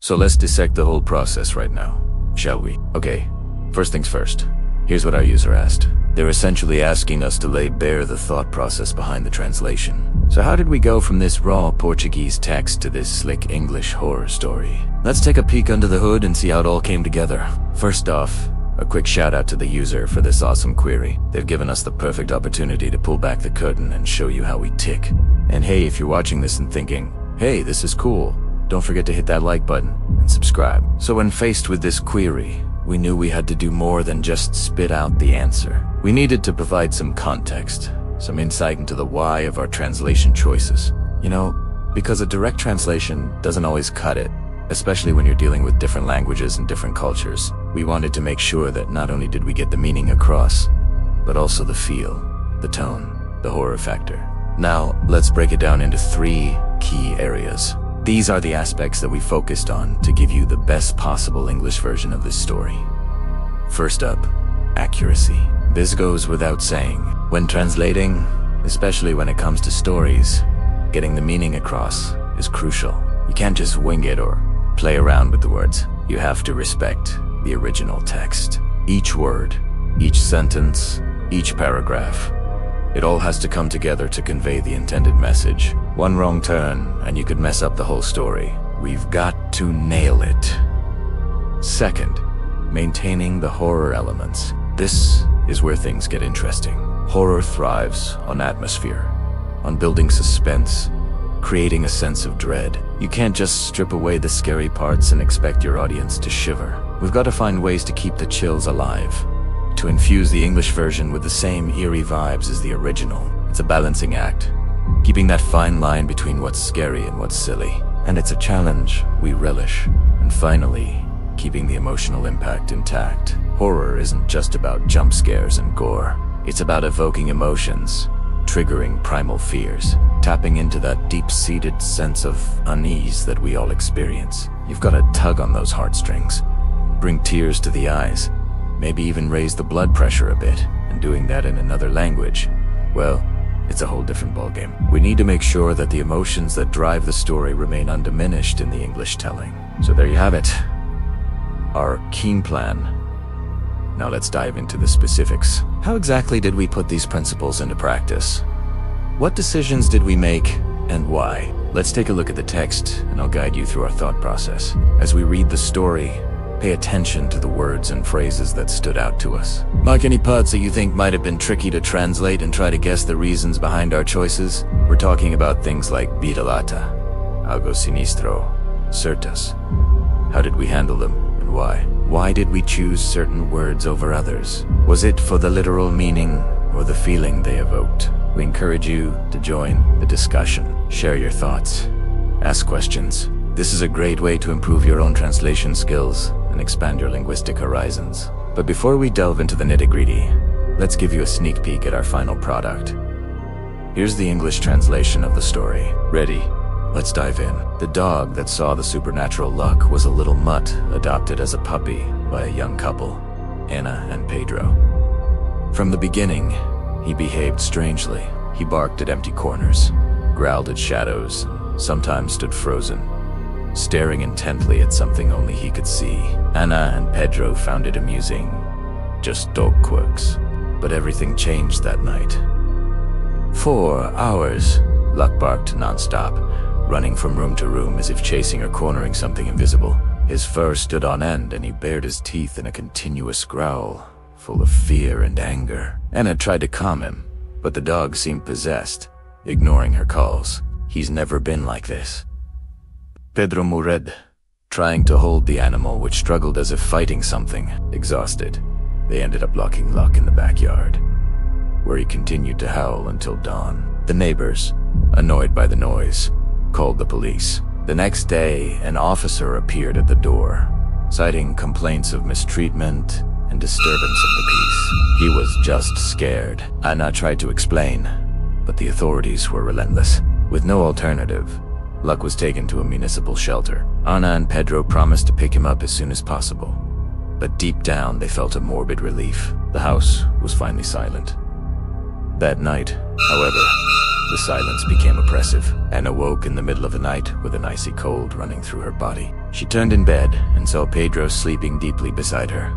So let's dissect the whole process right now, shall we? Okay, first things first. Here's what our user asked. They're essentially asking us to lay bare the thought process behind the translation. So how did we go from this raw Portuguese text to this slick English horror story? Let's take a peek under the hood and see how it all came together. First off, a quick shout out to the user for this awesome query. They've given us the perfect opportunity to pull back the curtain and show you how we tick. And hey, if you're watching this and thinking, hey, this is cool, don't forget to hit that like button and subscribe. So when faced with this query, we knew we had to do more than just spit out the answer. We needed to provide some context, some insight into the why of our translation choices. You know, because a direct translation doesn't always cut it, especially when you're dealing with different languages and different cultures. We wanted to make sure that not only did we get the meaning across, but also the feel, the tone, the horror factor. Now, let's break it down into 3 key areas. These are the aspects that we focused on to give you the best possible English version of this story. First up, accuracy. This goes without saying. When translating, especially when it comes to stories, getting the meaning across is crucial. You can't just wing it or play around with the words. You have to respect the original text. Each word, each sentence, each paragraph, it all has to come together to convey the intended message. One wrong turn, and you could mess up the whole story. We've got to nail it. Second, maintaining the horror elements. This is where things get interesting. Horror thrives on atmosphere, on building suspense, creating a sense of dread. You can't just strip away the scary parts and expect your audience to shiver. We've got to find ways to keep the chills alive, to infuse the English version with the same eerie vibes as the original. It's a balancing act, keeping that fine line between what's scary and what's silly. And it's a challenge we relish. And finally, keeping the emotional impact intact. Horror isn't just about jump scares and gore. It's about evoking emotions, triggering primal fears, tapping into that deep-seated sense of unease that we all experience. You've got to tug on those heartstrings, bring tears to the eyes, maybe even raise the blood pressure a bit, and doing that in another language, well, it's a whole different ballgame. We need to make sure that the emotions that drive the story remain undiminished in the English telling. So there you have it, our keen plan. Now let's dive into the specifics. How exactly did we put these principles into practice? What decisions did we make, and why? Let's take a look at the text, and I'll guide you through our thought process. As we read the story, pay attention to the words and phrases that stood out to us. Mark any parts that you think might have been tricky to translate and try to guess the reasons behind our choices. We're talking about things like vidalata, algo sinistro, certas. How did we handle them, and why? Why did we choose certain words over others? Was it for the literal meaning or the feeling they evoked? We encourage you to join the discussion. Share your thoughts. Ask questions. This is a great way to improve your own translation skills and expand your linguistic horizons. But before we delve into the nitty-gritty, let's give you a sneak peek at our final product. Here's the English translation of the story. Ready? Let's dive in. The dog that saw the supernatural luck was a little mutt adopted as a puppy by a young couple, Anna and Pedro. From the beginning, he behaved strangely. He barked at empty corners, growled at shadows, and sometimes stood frozen, staring intently at something only he could see. Anna and Pedro found it amusing, just dog quirks. But everything changed that night. 4 hours, Luck barked nonstop, running from room to room as if chasing or cornering something invisible. His fur stood on end and he bared his teeth in a continuous growl, full of fear and anger. Anna tried to calm him, but the dog seemed possessed, ignoring her calls. He's never been like this. Pedro murred, trying to hold the animal which struggled as if fighting something. Exhausted, they ended up locking Luck in the backyard, where he continued to howl until dawn. The neighbors, annoyed by the noise, called the police. The next day, an officer appeared at the door, citing complaints of mistreatment and disturbance of the peace. He was just scared. Anna tried to explain, but the authorities were relentless. With no alternative, Luck was taken to a municipal shelter. Anna and Pedro promised to pick him up as soon as possible, but deep down they felt a morbid relief. The house was finally silent. That night, however, the silence became oppressive. Anna woke in the middle of the night with an icy cold running through her body. She turned in bed and saw Pedro sleeping deeply beside her.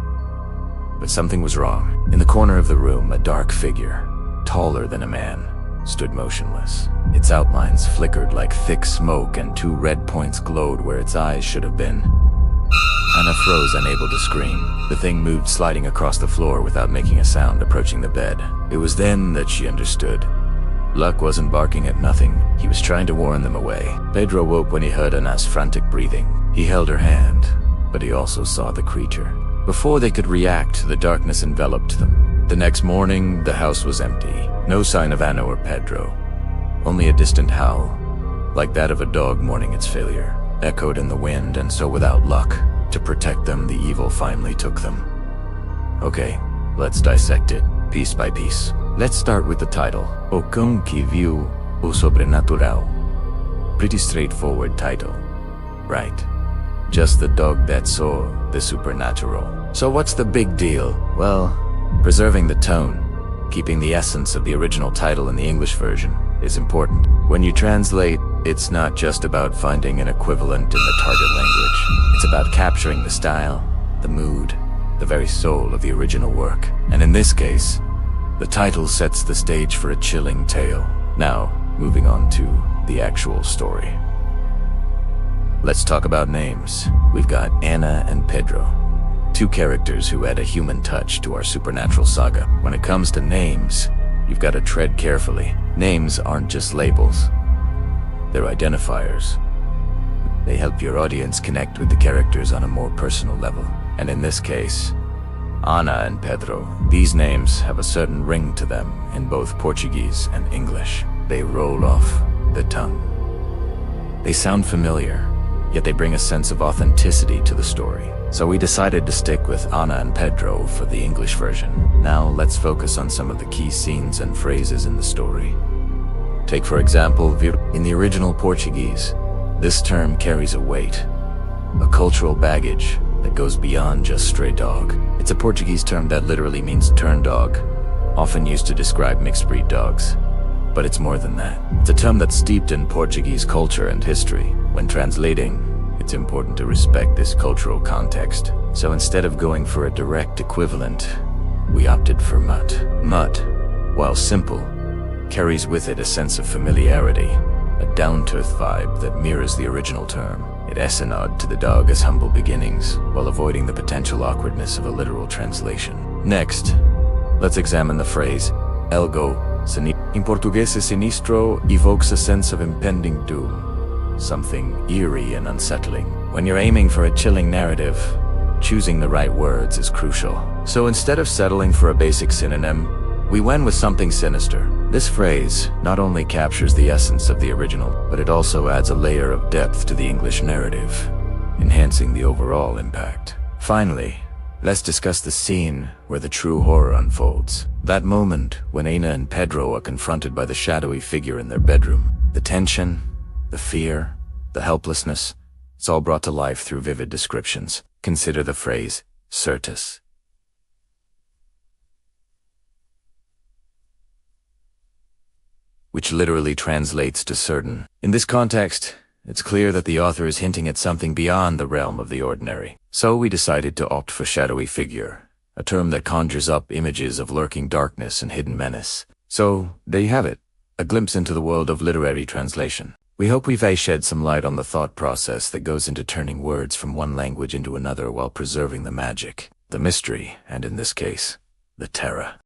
But something was wrong. In the corner of the room, a dark figure, taller than a man, stood motionless. Its outlines flickered like thick smoke and 2 red points glowed where its eyes should have been. Anna froze, unable to scream. The thing moved, sliding across the floor without making a sound, approaching the bed. It was then that she understood. Luck wasn't barking at nothing. He was trying to warn them away. Pedro woke when he heard Anna's frantic breathing. He held her hand, but he also saw the creature. Before they could react, the darkness enveloped them. The next morning, the house was empty. No sign of Anna or Pedro. Only a distant howl, like that of a dog mourning its failure, echoed in the wind, and so without luck, to protect them, the evil finally took them. Okay, let's dissect it, piece by piece. Let's start with the title, O Cão que Viu o Sobrenatural. Pretty straightforward title, right? Just the dog that saw the supernatural. So what's the big deal? Well, preserving the tone, keeping the essence of the original title in the English version, is important. When you translate, it's not just about finding an equivalent in the target language. It's about capturing the style, the mood, the very soul of the original work. And in this case, the title sets the stage for a chilling tale. Now, moving on to the actual story. Let's talk about names. We've got Anna and Pedro, 2 characters who add a human touch to our supernatural saga. When it comes to names, you've got to tread carefully. Names aren't just labels. They're identifiers. They help your audience connect with the characters on a more personal level. And in this case, Anna and Pedro, these names have a certain ring to them in both Portuguese and English. They roll off the tongue. They sound familiar, yet they bring a sense of authenticity to the story. So we decided to stick with Anna and Pedro for the English version. Now let's focus on some of the key scenes and phrases in the story. Take for example, in the original Portuguese, this term carries a weight, a cultural baggage that goes beyond just stray dog. It's a Portuguese term that literally means turn dog, often used to describe mixed breed dogs. But it's more than that. It's a term that's steeped in Portuguese culture and history. When translating, it's important to respect this cultural context. So instead of going for a direct equivalent, we opted for mutt. Mutt, while simple, carries with it a sense of familiarity, a down-to-earth vibe that mirrors the original term. It is a nod to the dog as humble beginnings, while avoiding the potential awkwardness of a literal translation. Next, let's examine the phrase, Algo sinistro. In Portuguese, sinistro evokes a sense of impending doom, something eerie and unsettling. When you're aiming for a chilling narrative, choosing the right words is crucial. So instead of settling for a basic synonym, we went with something sinister. This phrase not only captures the essence of the original, but it also adds a layer of depth to the English narrative, enhancing the overall impact. Finally, let's discuss the scene where the true horror unfolds. That moment when Anna and Pedro are confronted by the shadowy figure in their bedroom. The tension, the fear, the helplessness, it's all brought to life through vivid descriptions. Consider the phrase, certus, which literally translates to certain. In this context, it's clear that the author is hinting at something beyond the realm of the ordinary. So we decided to opt for shadowy figure, a term that conjures up images of lurking darkness and hidden menace. So there you have it, a glimpse into the world of literary translation. We hope we've shed some light on the thought process that goes into turning words from one language into another while preserving the magic, the mystery, and in this case, the terror.